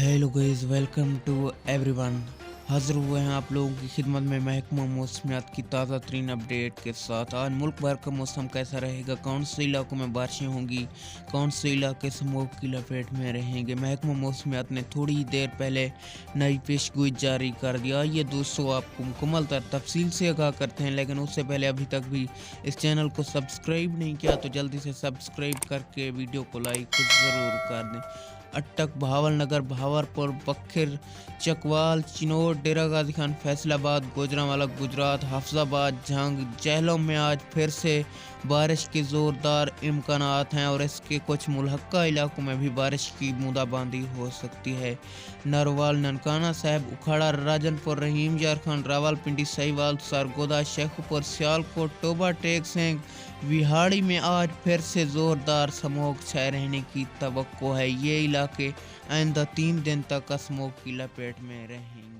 Hello guys, welcome to everyone. हाजिर हुए हैं आप लोगों की खिदमत में महकमा मौसमियात की ताज़ा तरीन अपडेट के साथ। आज मुल्क भर का मौसम कैसा रहेगा, कौन से इलाकों में बारिशें होंगी, कौन से इलाके स्मोक की लपेट में रहेंगे, महकमा मौसमियात ने थोड़ी ही देर पहले नई पेशगोई जारी कर दिया। ये दोस्तों आपको मुकम्मल तफसील से आगाह करते हैं, लेकिन उससे पहले अभी तक भी इस चैनल को सब्सक्राइब नहीं किया तो जल्दी से सब्सक्राइब करके वीडियो को लाइक ज़रूर कर दें। अटक, बहावलनगर, भावरपुर, बखर, चकवाल, चिनोट, डेरा गाजी खान, फैसलाबाद, गुजरांवाला, गुजरात, हाफजाबाद, झंग, जहलम में आज फिर से बारिश के ज़ोरदार इम्कानात हैं और इसके कुछ मुल्हक्का इलाकों में भी बारिश की बूंदाबांदी हो सकती है। नरवाल, ननकाना साहब, उखाड़ा, राजनपुर, रहीम यार खान, रावलपिंडी, सहीवाल, सरगोदा, शेखपुर, सियालकोट, टोबा टेक सिंह, विहाड़ी में आज फिर से ज़ोरदार स्मोक छाए रहने की तवक्को है। ये इलाके आइंदा 3 दिन तक स्मोक की लपेट में रहेंगे।